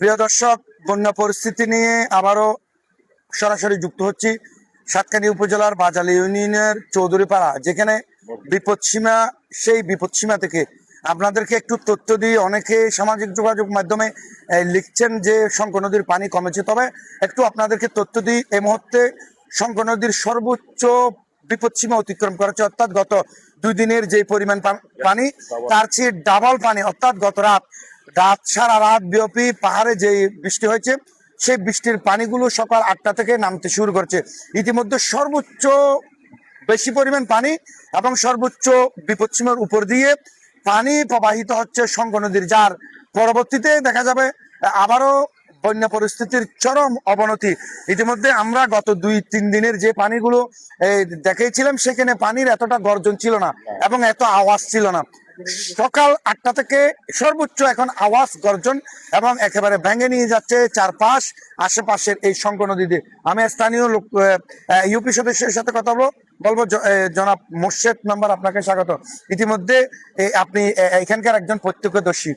প্রিয় দর্শক, বন্যা পরিস্থিতি নিয়ে আবারও সরাসরি যুক্ত হচ্ছি সাতকানী উপজেলার বাজালি ইউনিয়নের চৌধুরীপাড়া, যেখানে বিপদসীমা, সেই বিপদসীমা থেকে আপনাদেরকে একটু তথ্য দিই। অনেকে সামাজিক যোগাযোগ মাধ্যমে লিখছেন যে শঙ্কর নদীর পানি কমেছে, তবে একটু আপনাদেরকে তথ্য দিই। এই মুহূর্তে শঙ্কর নদীর সর্বোচ্চ বিপদসীমা অতিক্রম করেছে, অর্থাৎ গত 2 দিনের যে পরিমাণ পানি, তার চেয়ে ডাবল পানি, অর্থাৎ গত সারা রাত ব্যাপী পাহাড়ে যে বৃষ্টি হয়েছে, সেই বৃষ্টির পানিগুলো সকাল 8টা থেকে নামতে শুরু করছে। ইতিমধ্যে সর্বোচ্চ বেশি পরিমাণ পানি এবং সর্বোচ্চ বিপদসীমার উপর দিয়ে পানি প্রবাহিত হচ্ছে শঙ্কর নদীর, যার পরবর্তীতে দেখা যাবে আবারও বন্যা পরিস্থিতির চরম অবনতি। ইতিমধ্যে আমরা গত 2-3 দিনের যে পানিগুলো দেখেছিলাম, সেখানে পানির এতটা গর্জন ছিল না এবং এত আওয়াজ ছিল না। সকাল 8টা থেকে সর্বোচ্চ এখন আওয়াজ, গর্জন এবং একেবারে ভেঙে নিয়ে যাচ্ছে চারপাশ আশেপাশের এই শঙ্কর নদীতে। আমি স্থানীয় লোক, ইউপি সদস্যের সাথে কথা বলবো। জনাব মোর্শেদ মেম্বার, আপনাকে স্বাগত। ইতিমধ্যে আপনি এখানকার একজন প্রত্যক্ষদর্শী।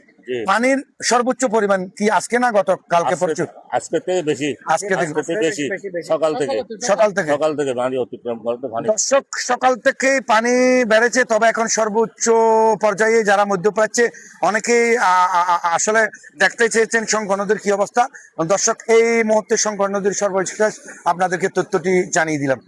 পানির সর্বোচ্চ পরিমাণ কি আজকে না গত কালকে পড়ছে? আজকে থেকে বেশি, আজকে থেকে বেশি, সকাল থেকে পানি অতিক্রম করতে পানি। দর্শক, সকাল থেকে পানি বেড়েছে, তবে এখন সর্বোচ্চ পর্যায়ে যারা মধ্যপ্রাচ্যে অনেকেই আসলে দেখতে চেয়েছেন শঙ্কর নদীর কি অবস্থা। দর্শক, এই মুহূর্তে শঙ্কর নদীর সর্বশেষ আপনাদেরকে তথ্যটি জানিয়ে দিলাম।